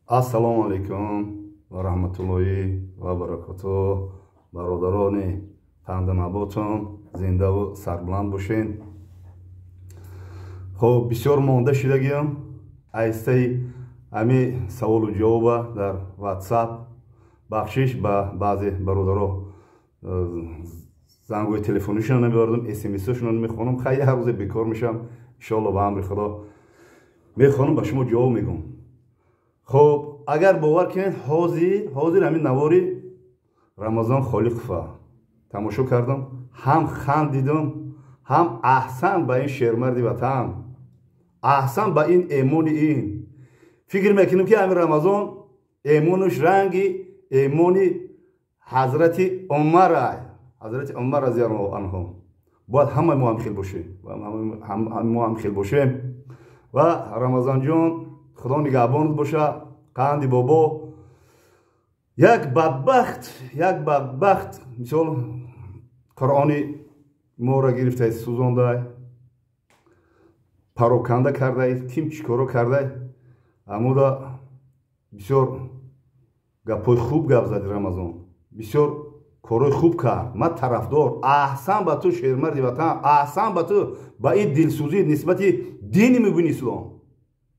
ассалому алайкум ва раҳматуллоҳи ва баракатуҳ. бародарони панданаботон зиндаву сарбуланд бошед. хоб бисёр монда шудагиам аистаи ами саволу ҷавоба дар ватсап бахшиш ба баъзе бародаро зангои телефонишон намебардам, смсшон намехонам. хай ҳар рӯзе бекор мешам. иншоалло ба амри худо мехонам ба шумо ҷавоб мегӯм. хоб агар бовар кунед ҳозир ҳамин навори рамазон холиқова тамошо кардам, ҳам хандидам, ҳам аҳсан ба ин шермарди ватан, аҳсан ба ин эмони ин. фикр мекунам ки ҳамин рамазон эмонуш ранги эмони ҳазрати Умар разияллоҳу анҳу. бояд ҳама мо ҳамхел бошем, мо ҳамхел бошем. ва рамазонҷон худо нигаҳбонат боша. қанди бобо як бадбахт мисол қуръони моро гирифтаи сӯзондай, пароканда кардаи, ким чӣ коро кардаи, амуда бисёр гапҳои хуб гап зади рамазон, бисёр корои хуб кард. ман тарафдор. аҳсан ба ту шермарди ватан, аҳсан ба ту ба ин дилсӯзӣ нисбати дини мубини ислом,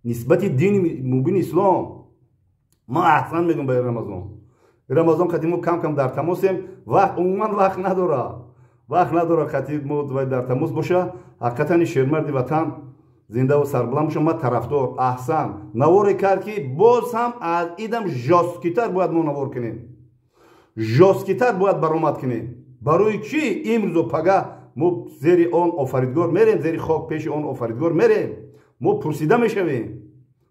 нисбати дини мубини ислом. ман аҳсан мегӯм ба ин рамазон. рамазон қати мо кам кам дар тамосем, вақт умуман вақт надора қати мо дар тамос боша. ҳақиқатан шермарди ватан зиндаву сарбуланд боша. ман тарафдор. аҳсан наворе кард ки боз ҳам аз идам жосткитар бояд мо навор кунем, жосткитар бояд баромад кунем. барои чӣ имрӯзу пага мо зери он офаридгор мерем, зери хок пеши он офаридгор мерем. мо пурсида мешавем.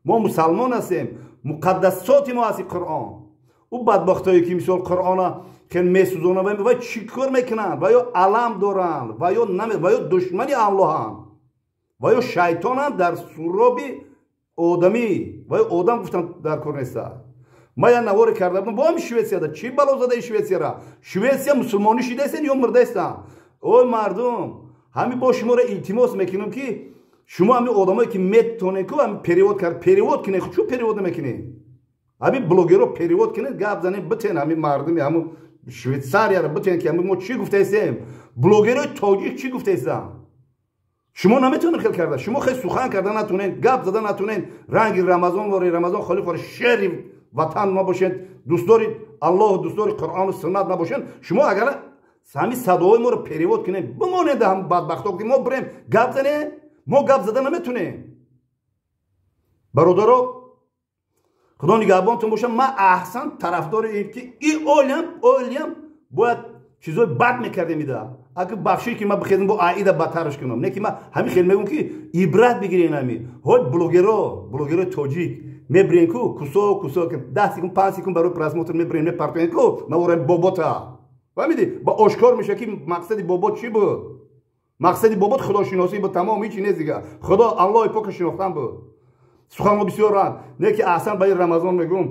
мо мусалмон ҳастем. муқаддасоти мо ҳасти қуръон. ӯ бадбахтое ки мисол қуръона хел месӯзонанд, ва чӣ кор мекунанд? ва ё алам доранд, ва ё душмани аллоҳанд, ва ё шайтонанд дар суроби одамӣ, ва ё одам гуфтанд дар кор нестад. ман як наворе карда будам бо ҳами Шветсияда. чӣ бало задаи Шветсияра? Шветсия мусулмонӣ шидаистен ё мурдаистанд? ой мардум, ҳами бо шуморо илтимос мекунам ки шумо ҳами одамое ки метонед ку ҳами перевод кунед. чӯ перевод намекунед? ҳами блогеро перевод кунед, гап занед, битен ҳами мардуми ҳамо Швейтсарияро битен ки ҳами мо чӣ гуфтаистем? блогерои тоҷик чӣ гуфтаистанд? шумо наметонед хел карда. шумо хел сухан карда натонед, гап зада натонед. ранги рамазон воре, рамазон холиқ воре, шери ватан набошед, дӯстдори аллоҳ, дӯстдори қуръону суннат набошед. шумо агар ҳами садоҳои моро перевод кунед, бимонед ҳам бадбахто ки мо бирем гап занем. мо гап зада наметонем. бародаро, худо нигаҳбонтон боша. ман аҳсан тарафдори ин ки ин олиям бояд чизои бад мекардем ида. агар бахшӣ ки ман бихезам бо аида бадтараш кунам. не ки ман ҳамин хел мегӯм ки ибрат бигирен. ҳами ҳой блогерои тоҷик мебирен ку кусо 10 секунд 5 секунд барои просмотр мебирен, мепартоен ку наворен бобота. фаҳмиди? ба ошкор меша ки мақсади бобот чӣ буд? мақсади бобот худошиносӣ буд. тамом ҳичи нест дига. худо аллоҳи пока шинохтан буд. суханҳо бисёранд. не ки аҳсан ба ин рамазон мегӯм.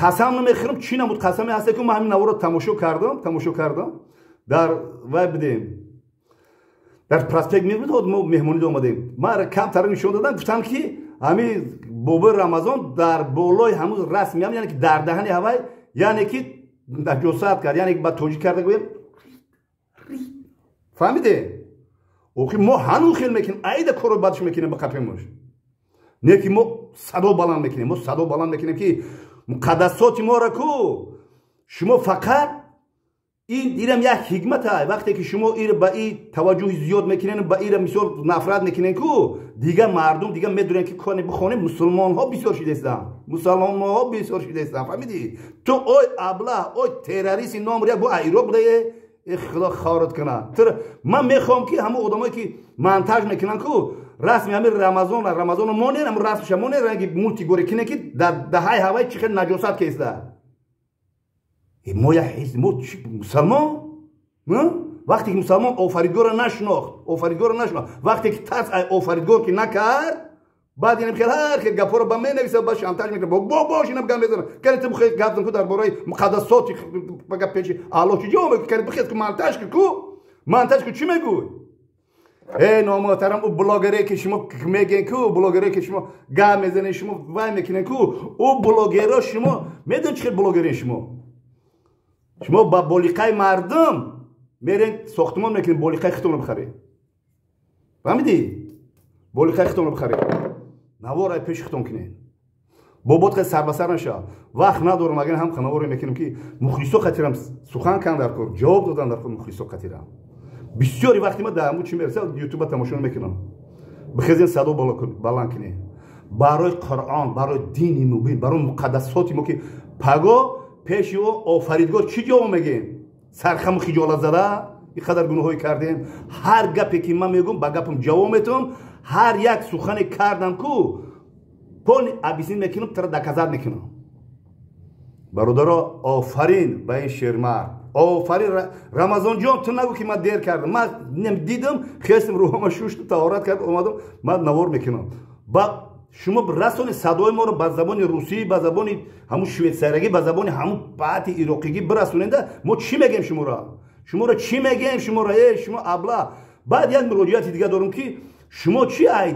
қасам намехӯрам. чӣ намуд? қасаме ҳасте ки ман ҳамин наворо тамошо кардам. дар вай бидем дар проспект мебуд мо меҳмонӣ омадем. ман камтара нишон дадам, гуфтам ки ҳамин бобои рамазон дар болои ҳамуз расм, яъне ки дар даҳани ҳавай, яъне ки наҷосат кард, яъне ки ба тоҷик карда гӯем. фаҳмиде? охи мо ҳанӯз хел мекунем, аида кори бадш мекунем ба қапемуш. не ки мо садо баланд мекунем ки муқаддасоти моро ку шумо фақат ин дирам як ҳикмат ай. вақте ки шумо ира ба ин таваҷҷӯҳи зиёд мекунен, ба ира мисол нафрат мекунен ку дига мардум дига медонен ки коне бихонем мусулмонҳо бисёр шидаистанд. фаҳмидӣ? ту ой аблаҳ, ой террористи номер як бо айроқ будае. худо хорат кунад. ман мехоҳам ки ҳамон одамое ки монтаж мекунанд ку расми ҳамин рамазоно монен, ҳамон расмша монен, ранги мултигоре кине ки дар даҳаи ҳавай чӣ хел наҷосат кеста. мо мусалмон вақте ки мусалмон офаридгоро нашинохт, вақте ки тарс ай офаридгор ки накард, баъд ин хел ҳар хел гапҳоро ба менависа, ба шантаж мекунад. бош ина гап мезанад. кане ту бихез гап зан ку дар бораи муқаддасоти гап пеши аллоҳ чӣ ҷавоб мекунад? кане бихез ку монтаж ку чӣ мегӯй? نامحترم او بلاگری که شما میگن که او بلاگری که شما گام میزنین شما وای میکنین که او بلاگرا شما میدون چه بلاگری شما با بولیقای مردم میرین ساختمان میکنین بولیقای خودتون رو بخرید فهمیدی بولیقای خودتون رو بخرید نوارای پیش خودتون کنین بابات سر به سر نشه وقت ندارم اگر هم خنواری میکنیم که مخلصو خاطرم سخن کن در کار جواب دادن در کار مخلصو خاطرم بسیاری وقتی ما در چی میرسه یوتیوب تماشا میکنم بخزین صدا بالا کنه برای قرآن برای دین مبین برای مقدسات ما که پگا پیش او آفریدگار چی جواب میگیم سرخم خجالت زده اینقدر گناهی کردیم هر گپی که من میگم با گپم جواب میتونم هر یک سخن کردم کو پول ابیسین میکنم تر دکازاد میکنم برادرها آفرین به این شیرمرد آفرین رمضان جان تو نگو که من دیر کردم من دیدم خواستم روحم شوشت طهارت کرد اومدم من نوار میکنم با شما رسون صدای ما رو به زبان روسی به زبان همون شویتسارگی به زبان همون پات عراقی برسوننده ما چی میگیم شما را چی میگیم شما ابله بعد یک مراجعه دیگه دارم که شما چی ای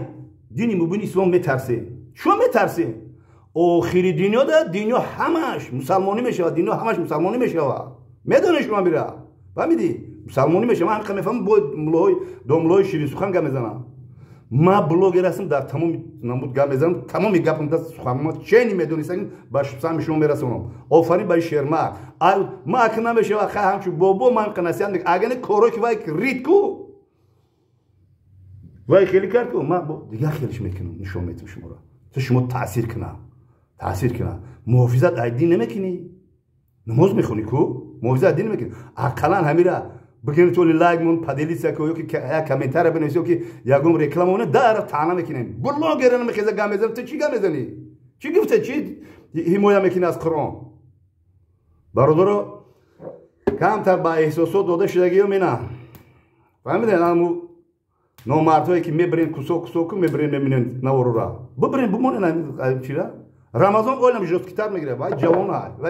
دین مبین اسلام میترسین شما میترسین آخری دنیا ده دنیا همش مسلمانی میشه دنیا همش مسلمانی میشه میدونی شما میره فهمیدی مسلمانی میشه من هم میفهمم با ملای شیرین سخن گم میزنم ما بلوگر هستم در تمام نمود گم میزنم تمام گپم دست سخن ما چه نمیدونستم باش سم شما میرسونم آفرین به شیرمرد ما اگه نمیشه واقعا همچون بابا من کناسیان اگه کارو که وای رید کو وای خیلی کرد کو ما دیگه خیلیش میکنم نشون میدم شما را تو شما تاثیر کنه محافظت دین نمیکنی نماز میخونی کو محافظت دین نمیکنی اقلا همیرا بگین تو لایک مون پادلیسا کو که کامنتار بنویسو که یگم رکلامونه در تانا میکنین بلوگرن میخزه گام میزنی تو چی گام میزنی چی گفته چی حمایت میکنی از قرآن برادرها کمتر با احساسات داده شدگی مینا فهمیدین همو نامردهایی که میبرین کسو میبرین میبینین نوارو را ببرین بمونین چی را رمضان اولم جوز کتاب میگیره وای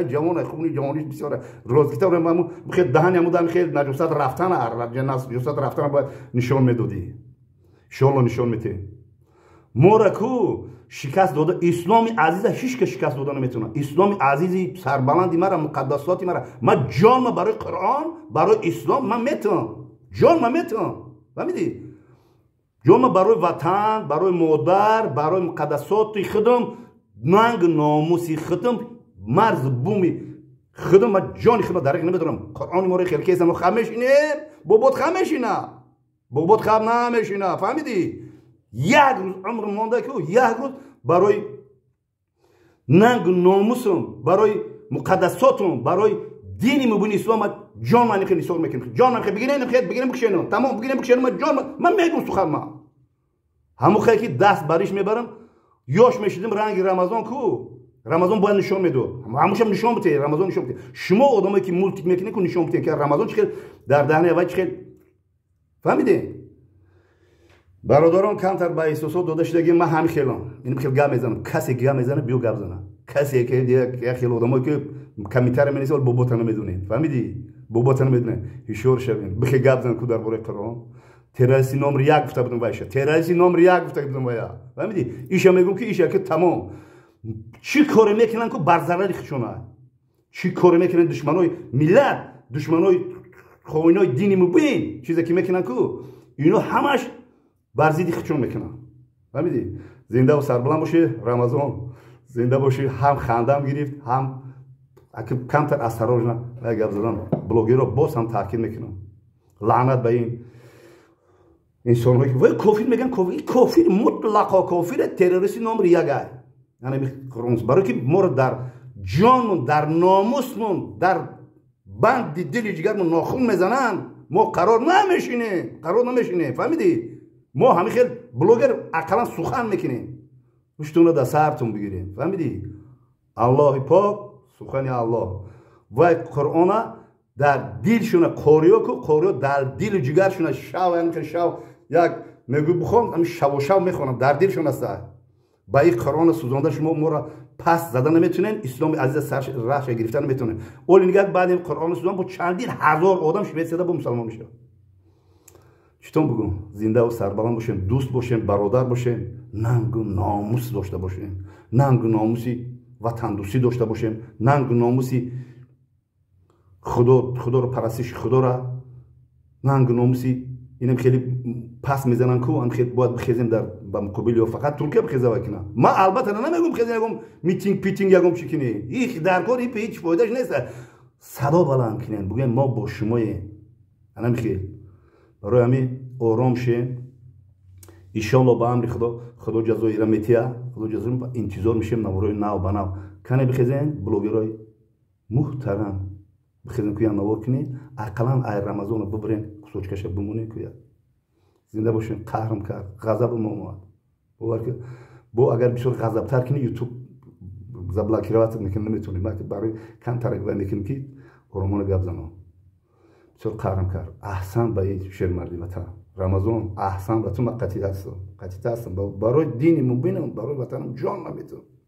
جوانه خونی جوانیش بسیاره روز کتاب رو من خیلی دهنی مودم خیلی نجوست رفتن نجوست رفتن باید نشون میدادی شالو نشون میده مورکو شکست داده اسلامی عزیز هیچ که شکست داده نمیتونه اسلامی عزیزی سربلندی مرا مقدساتی مرا من جان برای قرآن برای اسلام من میتونم جان میتونم فهمیدی جان برای وطن برای مادر برای مقدسات خودم ننگ ناموسی خودم مرز بومی خودم من جان خودم درک نمیدونم قرآن ما رو خیلی کیسم خامش اینه بابات خامش اینا بابات خام نمیشینه فهمیدی یک روز عمر مونده که یک روز برای ننگ ناموسم برای مقدساتم برای دینی مبین اسلام جان من خیلی نثار میکنم جان من خیلی بگیرم بکشینم تمام بگیرم من جان من میگم سخن من همون خیلی دست بریش میبرم یاش میشیدیم رنگ رمضان کو رمضان باید نشون میداد هموش هم نشون بده رمضان نشون بده شما آدمایی که مولتیک میکنین کو نشون بده که رمضان چه در دهنه اول چه فهمیدین برادران کمتر با احساسات داده شدگی من همین خیلم اینم خیلی گام میزنم کسی گام میزنه بیو گام بزنه کسی که دیگه خیلی آدمایی که کمیتر مینیسه ولی باباتن میدونین فهمیدی باباتن میدونه هشور شوین بخی گام بزنن کو در باره قرآن تراسی نمره یک گفته بودم وایشه تراسی نمره یک گفته بودم وایا فهمیدی ایشا میگم که ایشا که تمام چی کار میکنن که بر ضرر خودشونه چی کار میکنن دشمنای ملت دشمنای خوینای دینی مبین چیزی که میکنن که اینا همش بر ضد خودشون میکنن فهمیدی زنده و سربلند باشه رمضان زنده باشه هم خندم گرفت هم کمتر اسرار نه و گپ زدن بلاگرها باز هم تاکید میکنن لعنت به این انسان هایی که وای کافر میگن کافر مطلقا کافر تروریستی نمره یکه یعنی میخورونس برای که ما رو در جانمون در ناموسمون در بند دل جگرمون ناخون میزنن ما قرار نمیشینه فهمیدی ما همه خیلی بلوگر اقلا سخن میکنیم روشتون در سرتون بگیریم فهمیدی الله پاک سخن الله و قرآن در دلشون قوریو در دل جگرشون شاو یعنی که شاو یک میگو بخون همین شاو میخونم در دلشون است با این قرآن سوزانده شما ما را پس زدن نمیتونن اسلام عزیز سرش راهش گرفتن نمیتونن اول نگاه بعد این قرآن سوزان با چندین هزار آدم شوید سده با مسلمان میشه читон бугум зиндаву сарбаланд бошем, дӯст бошем, бародар бошем, нангу номус дошта бошем, нангу номуси ватандӯстӣ дошта бошем, нангу номуси худоро парастиши худора, нангу номуси инам хеле пас мезананд ку ам хеле бояд бихезем дар ба муқобили ё фақат туркия бихеза вакина. Ман албатта намегум бихезем ягон митинг питинг ягон чӣ кини. И дар кор ипа ҳеҷ фоидаш нест. Садо баланд кинен бугем мо бо шумоем. Анам хел барои ҳамин ором шем. иншоалло ба амри худо ҷазоира метия, худо ҷазоира интизор мешем наворои нав ба нав. Кане бихезен блогерои муҳтарам бихезен ку як навор кинен, ақаллан ай рамазоно бибирен кусочкаша бимонен ку як зинда бошем. қаҳрам кард, ғазабам омад. бовар ки бо агар бисёр ғазабтар кини ютуб заблокировать мекунем, наметонем. барои кам таракба мекунем ки оромона гап занам. бисёр қаҳрам кард. аҳсан ба ин шермарди ватан рамазон, аҳсан ба ту. ман қатъият ҳастам барои дини мубинам, барои ватанам ҷон наметавонам.